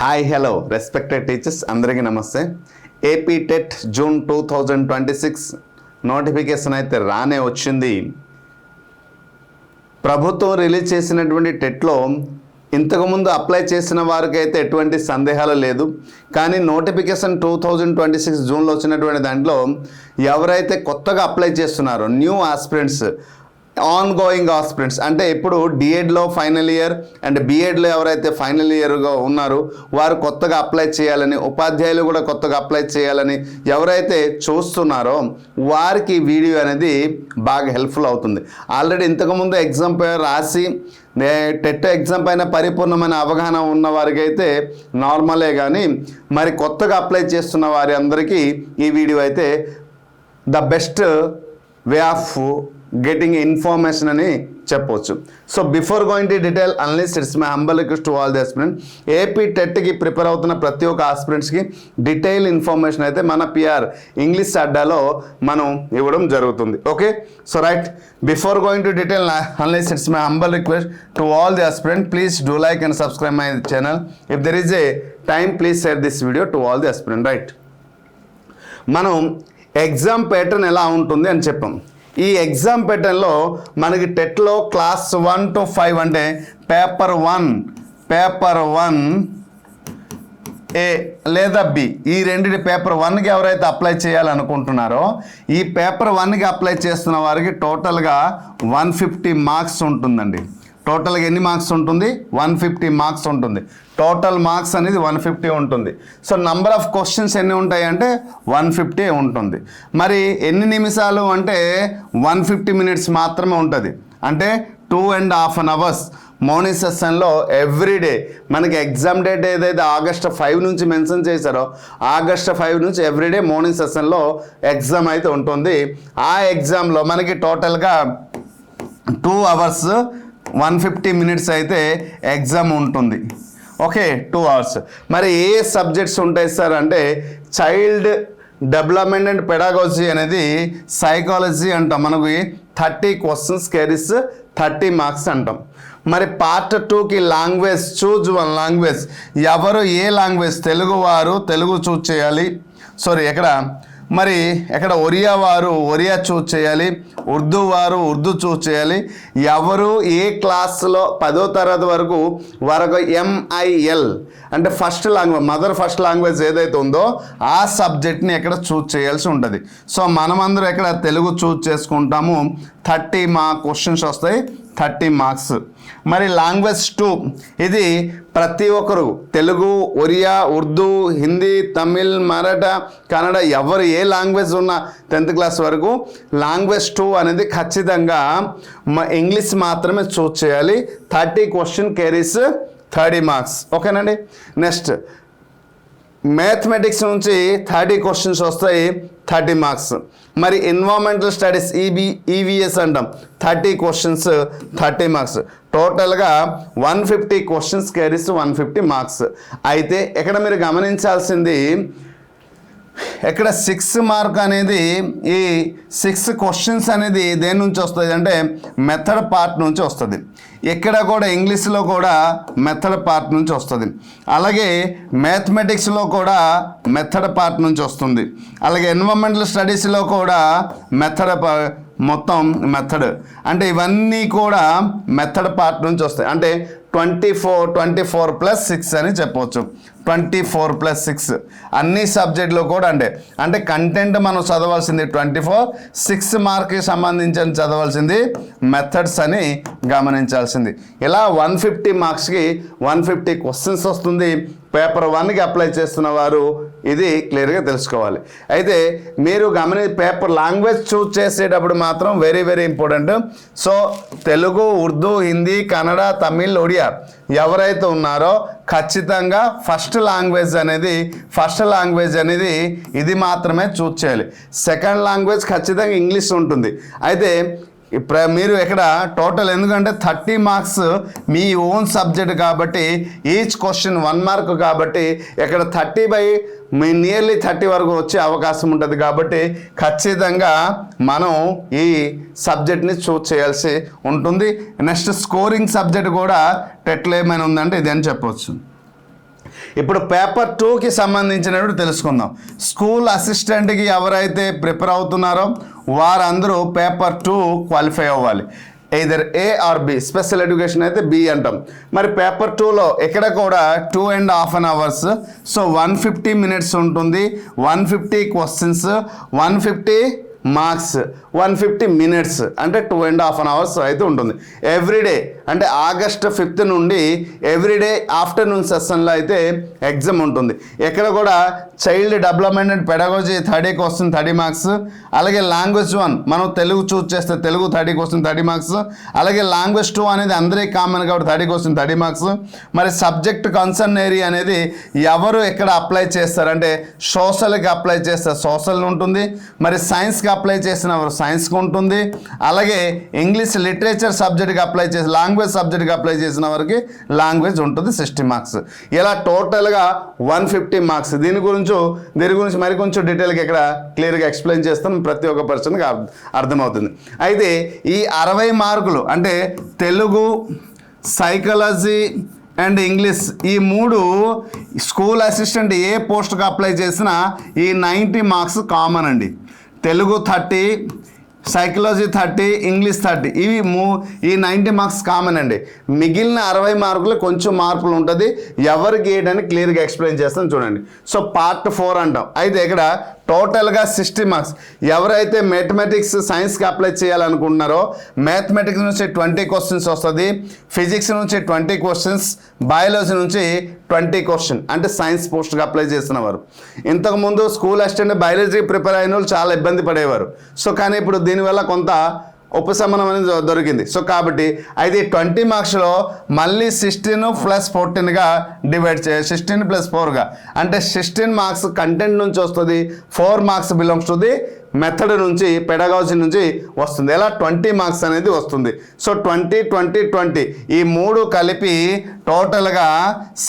Hi hello respected teachers అందరికీ నమస్తే. AP TET June 2026 notification అయితే రానే వచ్చింది. ప్రభుత్వం రిలీజ్ చేసినటువంటి టెట్లో ఇంతకుముందు అప్లై చేసిన వారికి అయితే ఎటువంటి సందేహాలు లేదు. కానీ నోటిఫికేషన్ 2026 జూన్లో వచ్చినటువంటి దాంట్లో ఎవరైతే కొత్తగా అప్లై చేస్తున్నారో new aspirants, on going aspirants అంటే ఇప్పుడు డిఎడ్లో ఫైనల్ ఇయర్ అండ్ బిఎడ్లో ఎవరైతే ఫైనల్ ఇయర్గా ఉన్నారో వారు కొత్తగా అప్లై చేయాలని, ఉపాధ్యాయులు కూడా కొత్తగా అప్లై చేయాలని ఎవరైతే చూస్తున్నారో వారికి వీడియో అనేది బాగా హెల్ప్ఫుల్ అవుతుంది. ఆల్రెడీ ఇంతకుముందు ఎగ్జామ్ రాసి టెట్ ఎగ్జామ్ పైన పరిపూర్ణమైన అవగాహన ఉన్న వారికి అయితే నార్మలే, కానీ మరి కొత్తగా అప్లై చేస్తున్న వారి అందరికీ ఈ వీడియో అయితే the best way of getting information అని చెప్పవచ్చు. So before going to detail analyst, it's my humble request to all the aspirant. AP టెట్కి ప్రిపేర్ అవుతున్న ప్రతి ఒక్క ఆస్పిరెంట్స్కి డీటెయిల్ ఇన్ఫర్మేషన్ అయితే మన పిఆర్ ఇంగ్లీష్ అడ్డాలో మనం ఇవ్వడం జరుగుతుంది. Okay, so right, before going to detail analyst, it's my humble request to all the aspirant, please do like and subscribe my channel. If there is a time, please share this video to all the aspirant. Right, మనం exam pattern ఎలా ఉంటుంది అని చెప్పాం. ఈ exam ప్యాటర్న్లో మనకి టెట్లో class 1 to 5 అంటే పేపర్ 1 ఏ లేదా బి, ఈ రెండింటి పేపర్ 1కి ఎవరైతే అప్లై చేయాలనుకుంటున్నారో ఈ పేపర్ 1కి అప్లై చేస్తున్న వారికి టోటల్గా 150 మార్క్స్ ఉంటుందండి. టోటల్గా ఎన్ని మార్క్స్ ఉంటుంది? 150 మార్క్స్ ఉంటుంది. టోటల్ మార్క్స్ అనేది 150 ఉంటుంది. సో నంబర్ ఆఫ్ క్వశ్చన్స్ ఎన్ని ఉంటాయి అంటే 150 ఉంటుంది. మరి ఎన్ని నిమిషాలు అంటే 150 మినిట్స్ మాత్రమే ఉంటుంది. అంటే 2.5 hours మార్నింగ్ సెషన్లో ఎవ్రీడే. మనకి ఎగ్జామ్ డేట్ ఏదైతే August 5 నుంచి మెన్షన్ చేశారో August 5 నుంచి ఎవ్రీడే మార్నింగ్ సెషన్లో ఎగ్జామ్ అయితే ఉంటుంది. ఆ ఎగ్జామ్లో మనకి టోటల్గా 2 hours 150 minutes అయితే ఎగ్జామ్ ఉంటుంది. Okay, 2 hours. మరి ఏ సబ్జెక్ట్స్ ఉంటాయి సార్ అంటే చైల్డ్ డెవలప్మెంట్ అండ్ పెడాగజీ అనేది సైకాలజీ అంటాం. మనకి 30 questions క్యారీస్ 30 మార్క్స్ అంటాం. మరి పార్ట్ 2కి లాంగ్వేజ్, చూజ్ 1 లాంగ్వేజ్. ఎవరు ఏ లాంగ్వేజ్, తెలుగు వారు తెలుగు చూజ్ చేయాలి. ఎక్కడ ఒరియా వారు ఒరియా చూజ్ చేయాలి, ఉర్దూ వారు ఉర్దూ చూజ్ చేయాలి. ఎవరు ఏ క్లాస్లో 10వ తరగతి వరకు MIL అంటే first language, mother first language ఏదైతే ఉందో ఆ సబ్జెక్ట్ని ఎక్కడ చూజ్ చేయాల్సి ఉంటుంది. సో మనమందరం ఎక్కడ తెలుగు చూజ్ చేసుకుంటాము. 30 క్వశ్చన్స్ వస్తాయి, 30 మార్క్స్. మరి లాంగ్వేజ్ 2 ఇది ప్రతి ఒక్కరు తెలుగు, ఒరియా, ఉర్దూ, హిందీ, తమిళ్, మరాఠా, కన్నడ ఎవరు ఏ లాంగ్వేజ్ ఉన్న 10th క్లాస్ వరకు లాంగ్వేజ్ 2 అనేది ఖచ్చితంగా ఇంగ్లీష్ మాత్రమే చూజ్ చేయాలి. 30 question క్యారీస్ 30 మార్క్స్. ఓకేనండి. నెక్స్ట్ మ్యాథమెటిక్స్ నుంచి 30 questions వస్తాయి, 30 మార్క్స్. మరి ఎన్వైరన్మెంటల్ స్టడీస్ EVS అంటాం, 30 questions 30 మార్క్స్. టోటల్గా 150 questions క్యారీస్ 150 మార్క్స్. అయితే ఇక్కడ మీరు గమనించాల్సింది, ఇక్కడ 6 మార్క్ అనేది, ఈ 6 questions అనేది దేని నుంచి వస్తుంది అంటే మెథడ్ పార్ట్ నుంచి వస్తుంది. ఇక్కడ కూడా ఇంగ్లీష్లో కూడా మెథడ్ పార్ట్ నుంచి వస్తుంది. అలాగే మ్యాథమెటిక్స్లో కూడా మెథడ్ పార్ట్ నుంచి వస్తుంది. అలాగే ఎన్వైరన్మెంటల్ స్టడీస్లో కూడా మొత్తం మెథడ్ అంటే ఇవన్నీ కూడా మెథడ్ పార్ట్ నుంచి వస్తాయి. అంటే 24 + 6 అని చెప్పవచ్చు. 24 + 6 అన్ని సబ్జెక్టులో కూడా అంటే కంటెంట్ మనం చదవాల్సింది 24, 6 మార్క్కి సంబంధించి చదవాల్సింది మెథడ్స్ అని గమనించాల్సింది. ఇలా 150 మార్క్స్కి 150 questions వస్తుంది. పేపర్ 1కి అప్లై చేస్తున్న వారు ఇది క్లియర్గా తెలుసుకోవాలి. అయితే మీరు పేపర్ లాంగ్వేజ్ చూజ్ చేసేటప్పుడు మాత్రం very very important. So Telugu, Urdu, Hindi, Kannada, Tamil, Odia ఎవరైతే ఉన్నారో ఖచ్చితంగా ఫస్ట్ లాంగ్వేజ్ అనేది ఇది మాత్రమే చూజ్ చేయాలి. సెకండ్ లాంగ్వేజ్ ఖచ్చితంగా ఇంగ్లీష్ ఉంటుంది. అయితే మీరు ఇక్కడ టోటల్ ఎందుకంటే 30 మార్క్స్ మీ ఓన్ సబ్జెక్ట్ కాబట్టి ఈచ్ క్వశ్చన్ 1 మార్క్ కాబట్టి ఇక్కడ 30/నియర్లీ 30 వరకు వచ్చే అవకాశం ఉంటుంది. కాబట్టి ఖచ్చితంగా మనం ఈ సబ్జెక్ట్ని చూజ్ చేయాల్సి ఉంటుంది. నెక్స్ట్ స్కోరింగ్ సబ్జెక్ట్ కూడా టెట్లో ఏమైనా ఉందంటే ఇది అని చెప్పవచ్చు. ఇప్పుడు పేపర్ 2కి సంబంధించినట్టు తెలుసుకుందాం. స్కూల్ అసిస్టెంట్కి ఎవరైతే ప్రిపేర్ అవుతున్నారో వారందరూ పేపర్ 2 క్వాలిఫై అవ్వాలి. Either A or B. Special education అయితే బి అంటాం. మరి పేపర్ 2లో ఇక్కడ కూడా 2.5 hours. సో 150 minutes ఉంటుంది. 150 questions, 150 మార్క్స్, 150 minutes అంటే 2.5 hours అయితే ఉంటుంది. ఎవ్రీడే అంటే August 5th నుండి ఎవ్రీడే ఆఫ్టర్నూన్ సెషన్లో అయితే ఎగ్జామ్ ఉంటుంది. ఎక్కడ కూడా child development and pedagogy 30 question 30 marks. అలాగే లాంగ్వేజ్ 1 మనం తెలుగు చూస్ చేస్తే తెలుగు 30 question 30 marks. అలాగే లాంగ్వేజ్ 2 అనేది అందరికీ కామన్ కాబట్టి 30 question 30 marks. మరి సబ్జెక్ట్ కన్సర్న్ ఏరియా అనేది ఎవరు ఎక్కడ అప్లై చేస్తారంటే సోషల్కి అప్లై చేస్తే సోషల్ ఉంటుంది. మరి సైన్స్కి అప్లై చేసిన వారు సైన్స్కి ఉంటుంది. అలాగే ఇంగ్లీష్ లిటరేచర్ సబ్జెక్ట్కి అప్లై చేసి లాంగ్వేజ్ సబ్జెక్ట్కి అప్లై చేసిన వారికి లాంగ్వేజ్ ఉంటుంది 60 marks. ఇలా టోటల్గా 150 marks. దీని గురించి మరి కొంచెం డీటెయిల్గా ఇక్కడ క్లియర్గా ఎక్స్ప్లెయిన్ చేస్తాను, ప్రతి ఒక్క పర్సన్కి అర్థమవుతుంది. అయితే ఈ 60 మార్కులు అంటే తెలుగు, సైకాలజీ అండ్ ఇంగ్లీష్ ఈ 3 స్కూల్ అసిస్టెంట్ ఏ పోస్ట్కి అప్లై చేసినా ఈ 90 marks కామన్ అండి. తెలుగు 30, సైకాలజీ 30, ఇంగ్లీష్ 30 ఈ 90 marks కామన్ అండి. మిగిలిన 60 మార్కులు కొంచెం మార్పులు ఉంటుంది. ఎవరికి ఏంటని క్లియర్గా ఎక్స్ప్లెయిన్ చేస్తాను చూడండి. సో పార్ట్ 4 అంటాం. అయితే ఇక్కడ టోటల్గా 60 marks. ఎవరైతే మ్యాథమెటిక్స్ సైన్స్కి అప్లై చేయాలనుకుంటున్నారో మ్యాథమెటిక్స్ నుంచి 20 questions వస్తుంది, ఫిజిక్స్ నుంచి 20 questions, బయాలజీ నుంచి 20 questions అంటే సైన్స్ పోస్ట్కి అప్లై చేసిన వారు. ఇంతకుముందు స్కూల్ అసిస్టెంట్ బయాలజీకి ప్రిపేర్ అయిన వాళ్ళు చాలా ఇబ్బంది పడేవారు. సో కానీ ఇప్పుడు దీనివల్ల కొంత ఉపశమనం అనేది దొరికింది. సో కాబట్టి అయితే 20 marksలో మళ్ళీ 16 + 14గా డివైడ్ చేయాలి. 16 + 4గా అంటే 16 marks కంటెంట్ నుంచి వస్తుంది, 4 marks belongs to the method నుంచి పెడగాలజీ నుంచి వస్తుంది. ఎలా 20 marks అనేది వస్తుంది. సో 20, 20, 20 ఈ 3 కలిపి టోటల్గా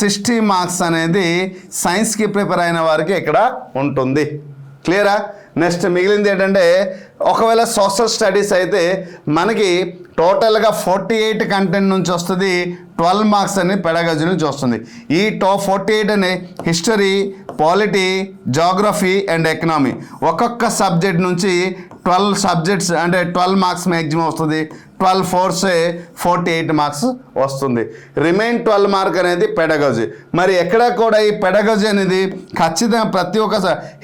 60 marks అనేది సైన్స్కి ప్రిపేర్ అయిన వారికి ఇక్కడ ఉంటుంది. క్లియరా? నెక్స్ట్ మిగిలింది ఏంటంటే ఒకవేళ సోషల్ స్టడీస్ అయితే మనకి టోటల్గా 48 కంటెంట్ నుంచి వస్తుంది, 12 marks అని పెడగాలజీ నుంచి వస్తుంది. ఈ 48 అనే history, polity, geography and economy ఒక్కొక్క సబ్జెక్ట్ నుంచి 12 subjects అంటే 12 marks మ్యాక్సిమం వస్తుంది. 12 4s 48 marks వస్తుంది. రిమైన్ 12 mark అనేది పెడగాలజీ. మరి ఎక్కడ కూడా ఈ పెడగాలజీ అనేది ఖచ్చితంగా ప్రతి ఒక్క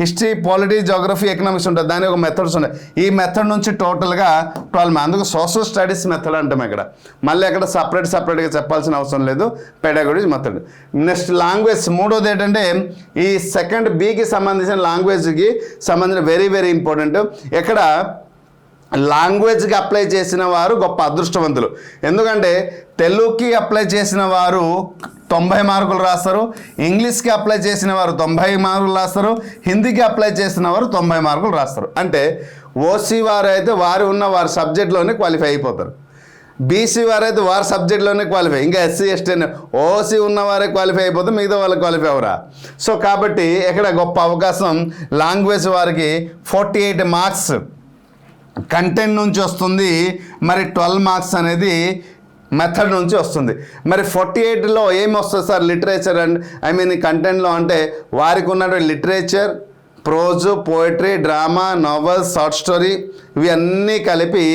హిస్టరీ, పాలిటీ, జాగ్రఫీ, ఎకనామిక్స్ ఉంటుంది, దాని ఒక మెథడ్స్ ఉంటాయి. ఈ మెథడ్ నుంచి టోటల్గా 12 marks. అందుకు సోషల్ స్టడీస్ మెథడ్ అంటాం. ఇక్కడ మళ్ళీ అక్కడ సపరేట్గా చెప్పాల్సిన అవసరం లేదు, పెడగాలజీ మెథడ్. నెక్స్ట్ లాంగ్వేజ్ 3వది ఏంటంటే ఈ సెకండ్ బికి సంబంధించిన లాంగ్వేజ్కి సంబంధించిన వెరీ ఇంపార్టెంట్. ఇక్కడ లాంగ్వేజ్కి అప్లై చేసిన వారు గొప్ప అదృష్టవంతులు. ఎందుకంటే తెలుగుకి అప్లై చేసిన వారు 90 మార్కులు రాస్తారు, ఇంగ్లీష్కి అప్లై చేసిన వారు 90 మార్కులు రాస్తారు, హిందీకి అప్లై చేసిన వారు 90 మార్కులు రాస్తారు. అంటే ఓసీ వారు అయితే వారు సబ్జెక్ట్లోనే క్వాలిఫై అయిపోతారు. బీసీ వారైతే వారి సబ్జెక్ట్లోనే క్వాలిఫై, ఇంకా ఎస్సీ ఎస్టీ ఓసీ ఉన్నవారే క్వాలిఫై అయిపోతే మిగతా వాళ్ళకి క్వాలిఫై అవరా. సో కాబట్టి ఇక్కడ గొప్ప అవకాశం లాంగ్వేజ్ వారికి 48 marks కంటెంట్ నుంచి వస్తుంది. మరి 12 marks అనేది మెథడ్ నుంచి వస్తుంది. మరి 48లో ఏమి వస్తుంది సార్? లిటరేచర్ అండ్ కంటెంట్లో అంటే వారికి ఉన్నటువంటి literature, prose, poetry, drama, novels, short story ఇవి అన్నీ కలిపి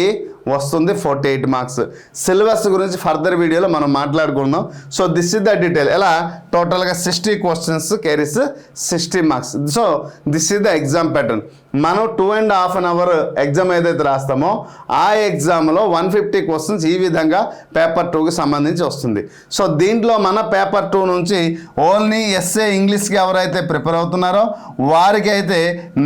వస్తుంది 48 marks. సిలబస్ గురించి ఫర్దర్ వీడియోలో మనం మాట్లాడుకుందాం. So this is the detail. ఎలా టోటల్గా 60 questions carries 60 marks. So this is the exam pattern. మనం 2.5 hour ఎగ్జామ్ ఏదైతే రాస్తామో ఆ ఎగ్జామ్లో 150 questions ఈ విధంగా పేపర్ 2కి సంబంధించి వస్తుంది. సో దీంట్లో మన పేపర్ 2 నుంచి ఓన్లీ ఎస్ఏ ఇంగ్లీష్కి ఎవరైతే ప్రిపేర్ అవుతున్నారో వారికి అయితే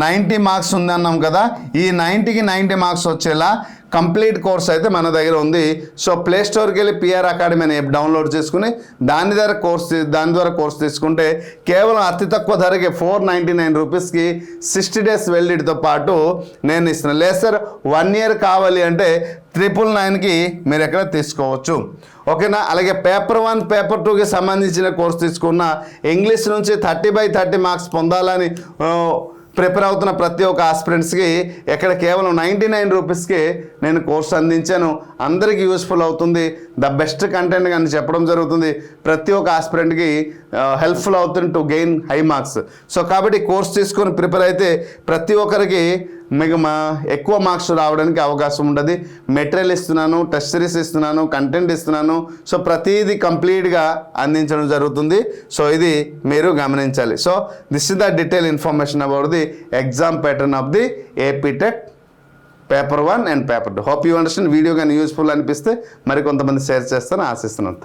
90 marks ఉంది అన్నాం కదా. ఈ 90కి 90 marks వచ్చేలా కంప్లీట్ కోర్స్ అయితే మన దగ్గర ఉంది. సో ప్లే స్టోర్కి వెళ్ళి పిఆర్ అకాడమీ అనే యాప్ డౌన్లోడ్ చేసుకుని దాని ద్వారా కోర్స్ తీసుకుంటే కేవలం అతి తక్కువ ధరకి 499 రూపీస్కి 60 days వెల్డిడ్తో పాటు నేను ఇస్తున్నాను. లేదు సార్ 1 year కావాలి అంటే 999కి మీరు ఎక్కడ తీసుకోవచ్చు. ఓకేనా? అలాగే పేపర్ 1, పేపర్ 2కి సంబంధించిన కోర్స్ తీసుకున్న ఇంగ్లీష్ నుంచి 30/30 మార్క్స్ పొందాలని ప్రిపేర్ అవుతున్న ప్రతి ఒక్క ఆస్పిరెంట్స్కి ఎక్కడ కేవలం 99 రూపీస్కి నేను కోర్స్ అందించాను. అందరికీ యూస్ఫుల్ అవుతుంది. ద బెస్ట్ కంటెంట్ కానీ చెప్పడం జరుగుతుంది. ప్రతి ఒక్క ఆస్పిరెంట్కి హెల్ప్ఫుల్ అవుతుంది to gain high marks. So కాబట్టి కోర్స్ తీసుకొని ప్రిపేర్ అయితే ప్రతి ఒక్కరికి మీకు ఎక్కువ మార్క్స్ రావడానికి అవకాశం ఉంటుంది. మెటీరియల్ ఇస్తున్నాను, టెస్ట్ సిరీస్ ఇస్తున్నాను, కంటెంట్ ఇస్తున్నాను. సో ప్రతిదీ కంప్లీట్గా అందించడం జరుగుతుంది. సో ఇది మీరు గమనించాలి. So this is the detail information about the exam pattern of the AP TET paper 1 and paper 2. Hope you understand. Video కానీ యూస్ఫుల్ అనిపిస్తే మరి కొంతమంది షేర్ చేస్తారని ఆశిస్తున్నాను.